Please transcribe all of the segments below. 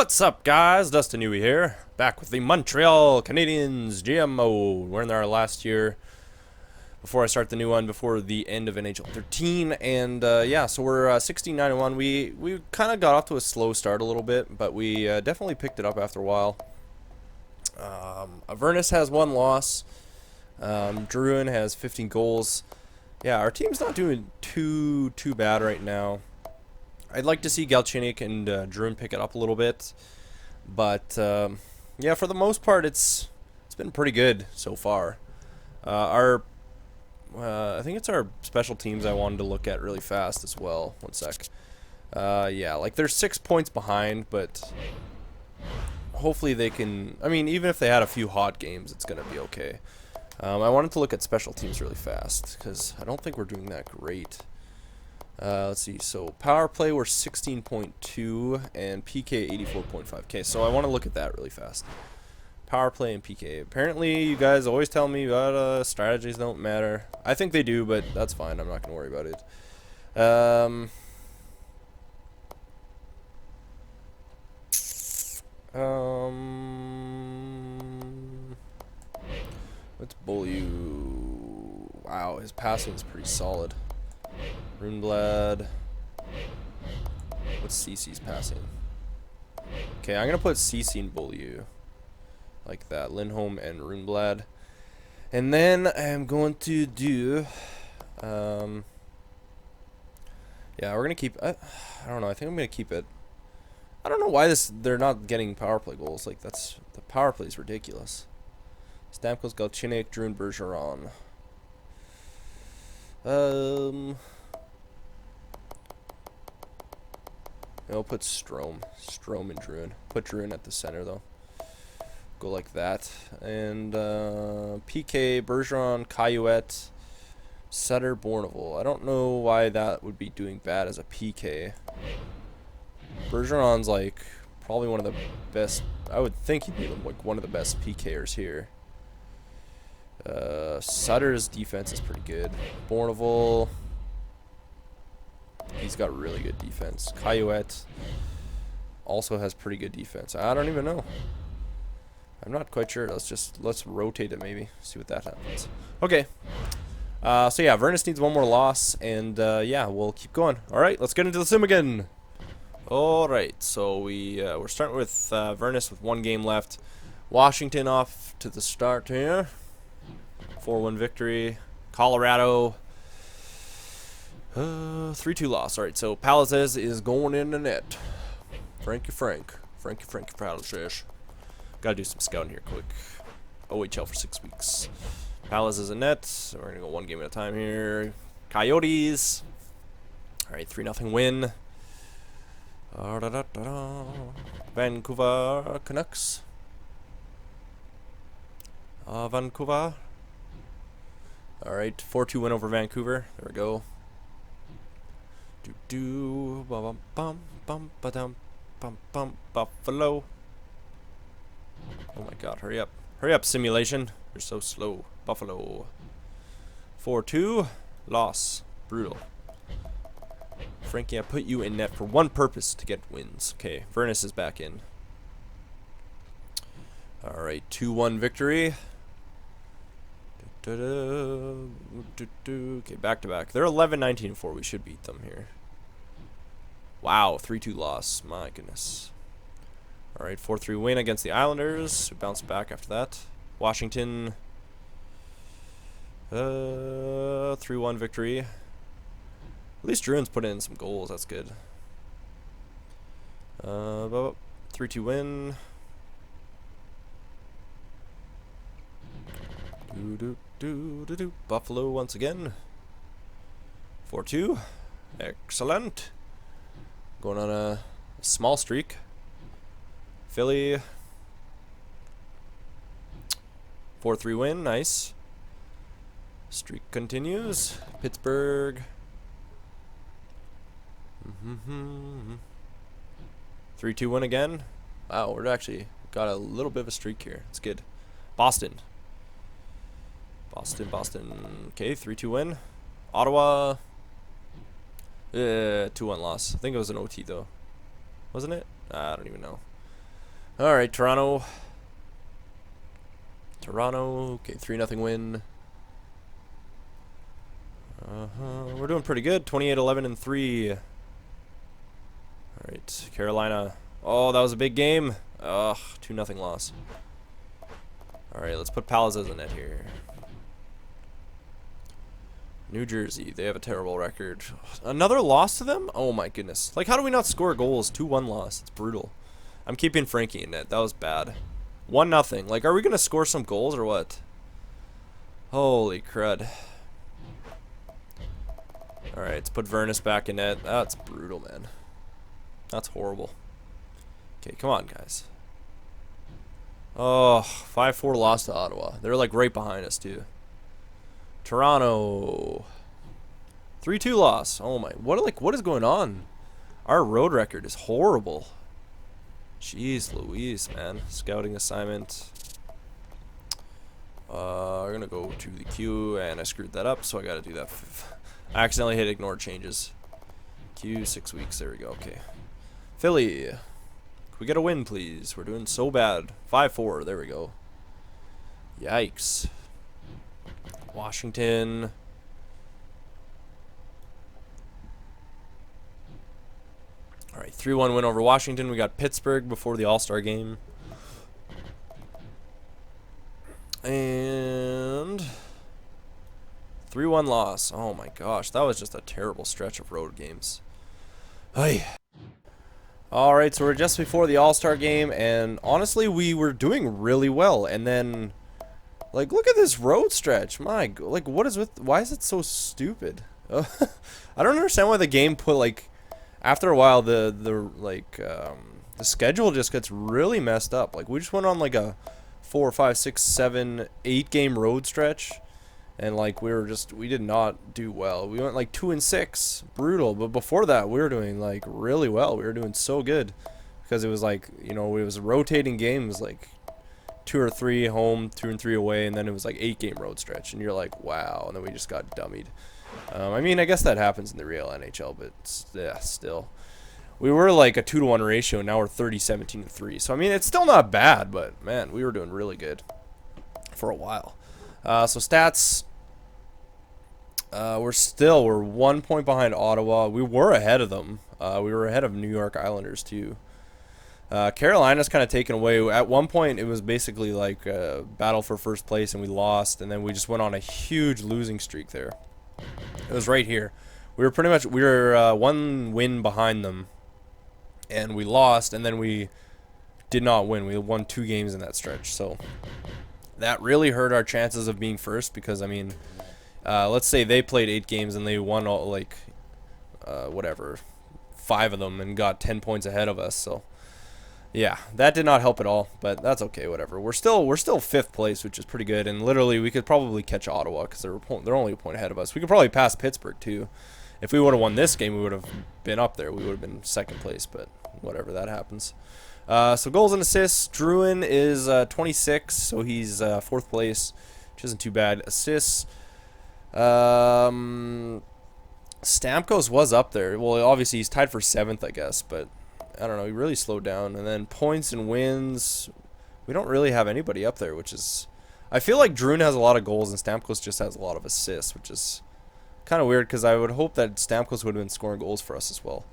What's up, guys? Dustin Yewy here, back with the Montreal Canadiens GMO. We're in our last year before I start the new one, before the end of NHL 13, and yeah, so we're 16-9-1. We kind of got off to a slow start a little bit, but we definitely picked it up after a while. Avernus has 1 loss. Druin has 15 goals. Yeah, our team's not doing too bad right now. I'd like to see Galchenyuk and Druin pick it up a little bit, but yeah, for the most part, it's been pretty good so far. I think it's our special teams I wanted to look at really fast as well. 1 sec. Yeah, like they're 6 points behind, but hopefully they can. I mean, even if they had a few hot games, it's gonna be okay. I wanted to look at special teams really fast because I don't think we're doing that great. Let's see, so power play we're 16.2 and PK 84.5. Okay, so I want to look at that really fast. Power play and PK. Apparently you guys always tell me about strategies don't matter. I think they do, but that's fine. I'm not going to worry about it. Let's bull you. Wow, his passing is pretty solid. Runeblad. What's CC's passing? Okay, I'm gonna put CC and Bully like that. Lindholm and Runeblad. And then I'm going to do yeah, we're gonna keep I don't know, I think I'm gonna keep it. I don't know why they're not getting power play goals. Like the power play is ridiculous. Stamkos, Galchenyuk, Druin, Bergeron. I'll put Strom and Druin. Put Druin at the center, though. Go like that. And PK, Bergeron, Caillouette, Sutter, Bourneval. I don't know why that would be doing bad as a PK. Bergeron's like probably one of the best. I would think he'd be like one of the best PKers here. Sutter's defense is pretty good. Bourneval. He's got really good defense. Caillouette also has pretty good defense. I don't even know. I'm not quite sure. Let's rotate it maybe. See what that happens. Okay. So yeah, Avernus needs 1 more loss, and yeah, we'll keep going. All right, let's get into the sim again. All right, so we're starting with Avernus with 1 game left. Washington off to the start here. 4-1 victory. Colorado. 3-2 loss. Alright, so Palizes is going in the net. Frankie Palizes. Gotta do some scouting here quick. OHL for 6 weeks. Palizes is in net. So we're gonna go 1 game at a time here. Coyotes. Alright, 3-0 win. Vancouver Canucks. Vancouver. Alright, 4-2 win over Vancouver. There we go. Buffalo. Oh my god, hurry up. Hurry up, simulation. You're so slow. Buffalo. 4-2. Loss. Brutal. Frankie, I put you in net for 1 purpose, to get wins. Okay, Avernus is back in. Alright, 2-1 victory. Okay, back to back. They're 11-19-4. We should beat them here. Wow, 3-2 loss. My goodness. All right, 4-3 win against the Islanders. Who bounced back after that. Washington. 3-1 victory. At least Druin's put in some goals. That's good. 3-2 win. Buffalo once again. 4-2. Excellent. Going on a small streak. Philly. 4-3 win. Nice. Streak continues. Pittsburgh. 3-2 win again. Wow, we're actually got a little bit of a streak here. It's good. Boston. Okay, 3-2 win. Ottawa. 2-1 loss. I think it was an OT though. Wasn't it? I don't even know. All right, Toronto. Okay, 3-0 win. We're doing pretty good. 28-11-3. All right, Carolina. Oh, that was a big game. Ugh, 2-0 loss. All right, let's put Palace as a net here. New Jersey, they have a terrible record. Another loss to them? Oh my goodness. Like, how do we not score goals? 2-1 loss. It's brutal. I'm keeping Frankie in net. That was bad. 1-0. Like, are we going to score some goals or what? Holy crud. Alright, let's put Vernus back in net. That's brutal, man. That's horrible. Okay, come on, guys. Oh, 5-4 loss to Ottawa. They're, like, right behind us, too. Toronto. 3-2 loss. Oh, my. What is going on? Our road record is horrible. Jeez Louise, man. Scouting assignment. We're going to go to the queue, and I screwed that up, so I got to do that. I accidentally hit ignore changes. Queue, 6 weeks. There we go. Okay. Philly. Can we get a win, please? We're doing so bad. 5-4. There we go. Yikes. Washington. Alright, 3-1 win over Washington. We got Pittsburgh before the All-Star game. And 3-1 loss. Oh my gosh, that was just a terrible stretch of road games. Hey. Alright, so we're just before the All-Star game, and honestly, we were doing really well. And then, like, look at this road stretch. My, like, what is with, why is it so stupid? I don't understand why the game put, like, after a while, the schedule just gets really messed up. Like, we just went on, like, a 4, 5, 6, 7, 8 game road stretch, and like we did not do well. We went like 2-6, brutal. But before that, we were doing like really well. We were doing so good because it was like, you know, it was rotating games, like 2 or 3 home, 2 and 3 away, and then it was like 8 game road stretch, and you're like, wow. And then we just got dummied. I mean, I guess that happens in the real NHL, but yeah, still. We were like a 2-to-1 ratio. Now we're 30-17-3. So I mean, it's still not bad, but man, we were doing really good for a while. So stats. We're 1 point behind Ottawa. We were ahead of them. We were ahead of New York Islanders too. Carolina's kind of taken away. At one point, it was basically like a battle for first place, and we lost. And then we just went on a huge losing streak there. It was right here. We were 1 win behind them. And we lost, and then we did not win. We won 2 games in that stretch. So that really hurt our chances of being first because, I mean, let's say they played 8 games and they won all, like, whatever, 5 of them and got 10 points ahead of us. So, yeah, that did not help at all, but that's okay, whatever. We're still 5th place, which is pretty good, and literally we could probably catch Ottawa because they're only a point ahead of us. We could probably pass Pittsburgh, too. If we would have won this game, we would have been up there. We would have been 2nd place, but whatever, that happens. So goals and assists, Druin is 26, so he's 4th place, which isn't too bad. Assists, Stamkos was up there. Well, obviously he's tied for 7th, I guess, but I don't know, he really slowed down. And then points and wins, we don't really have anybody up there, which is, I feel like Druin has a lot of goals and Stamkos just has a lot of assists, which is kind of weird because I would hope that Stamkos would have been scoring goals for us as well.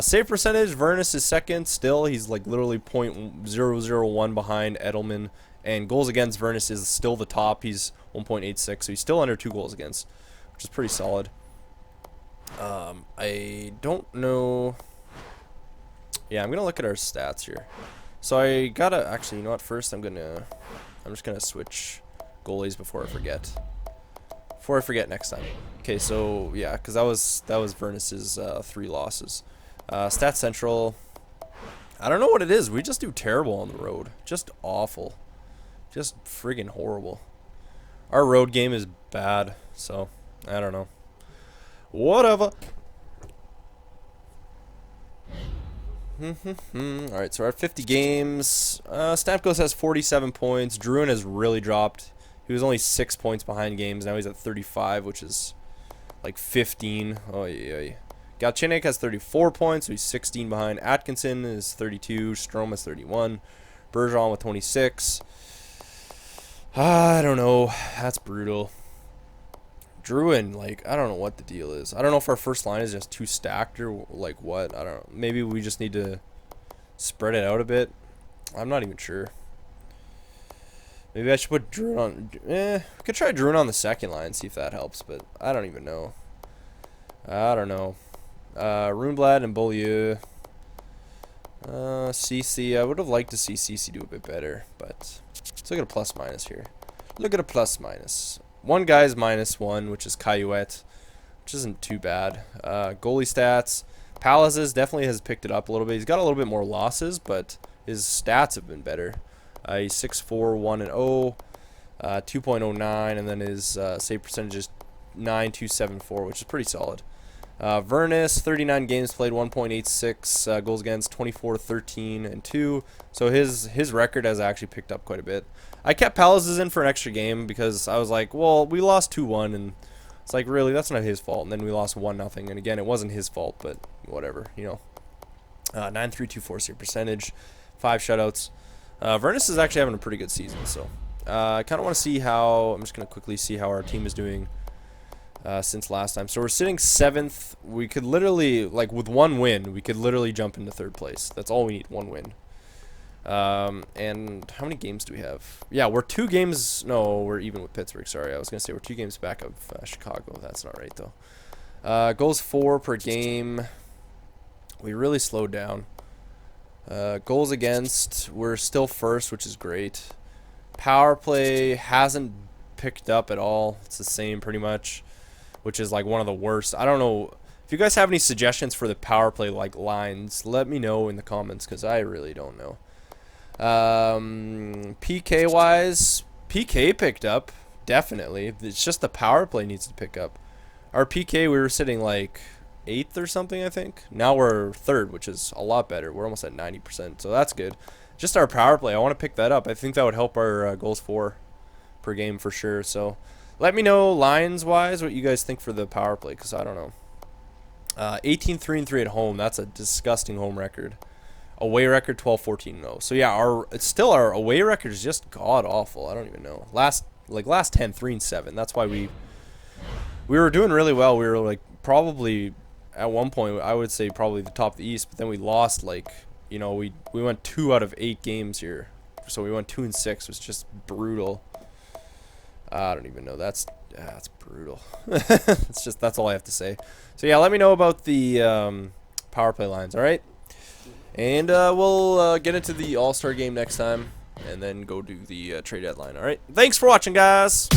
Save percentage, Vernus is 2nd still. He's like literally .001 behind Edelman. And goals against, Vernus is still the top. He's 1.86, so he's still under 2 goals against, which is pretty solid. I don't know. Yeah, I'm going to look at our stats here. So I got to, actually, you know what? First, I'm just going to switch goalies before I forget. Next time. Okay, so yeah, because that was Vernus's 3 losses. Stats Central. I don't know what it is. We just do terrible on the road. Just awful. Just friggin' horrible. Our road game is bad, so I don't know. Whatever. Alright, so we're at 50 games. Stamkos has 47 points. Druin has really dropped. He was only 6 points behind games. Now he's at 35, which is like 15. Oh, yeah. Galchenyuk has 34 points, so he's 16 behind. Atkinson is 32. Strome is 31. Bergeron with 26. I don't know. That's brutal. Druin, like, I don't know what the deal is. I don't know if our first line is just too stacked or, like, what. I don't know. Maybe we just need to spread it out a bit. I'm not even sure. Maybe I should put Druin on. We could try Druin on the second line, see if that helps, but I don't even know. I don't know. Runeblad and Beaulieu. CC. I would have liked to see CC do a bit better, but let's look at a plus minus here. Look at a plus minus. One guy's -1, which is Caillouette, which isn't too bad. Goalie stats. Palaces definitely has picked it up a little bit. He's got a little bit more losses, but his stats have been better. He's 6'4", 1-0, 2.09, and then his save percentage is 9.274, which is pretty solid. Vernus, 39 games played, 1.86 goals against, 24, 13, and 2. So his record has actually picked up quite a bit. I kept Palaces in for an extra game because I was like, well, we lost 2-1, and it's like, really, that's not his fault. And then we lost 1-0, and again, it wasn't his fault, but whatever, you know. 9.324 save percentage, 5 shutouts. Vernus is actually having a pretty good season, so I kind of want to see how. I'm just going to quickly see how our team is doing since last time. So we're sitting 7th. We could literally, like, with one win, we could literally jump into 3rd place. That's all we need, one win. And how many games do we have? Yeah, we're 2 games. No, we're even with Pittsburgh. Sorry, I was going to say we're 2 games back of Chicago. That's not right, though. Goals 4 per game. We really slowed down. Goals against, we're still 1st, which is great. Power play hasn't picked up at all. It's the same pretty much, which is like one of the worst. I don't know if you guys have any suggestions for the power play like lines. Let me know in the comments because I really don't know. PK wise, PK picked up definitely. It's just the power play needs to pick up. Our PK, we were sitting like 8th or something, I think. Now we're 3rd, which is a lot better. We're almost at 90%, so that's good. Just our power play, I want to pick that up. I think that would help our goals for per game for sure. So let me know lines wise what you guys think for the power play, because I don't know. 18-3-3 at home. That's a disgusting home record. Away record 12-14-0. So yeah, it's still our away record is just god awful. I don't even know. Last 10 3-7. That's why we were doing really well. We were like probably at one point I would say probably the top of the East, but then we lost, like, you know, we went 2 out of 8 games here. So we went 2-6. It was just brutal. I don't even know. That's brutal. That's all I have to say. So yeah, let me know about the power play lines. All right, and we'll get into the All-Star game next time, and then go do the trade deadline. All right. Thanks for watching, guys.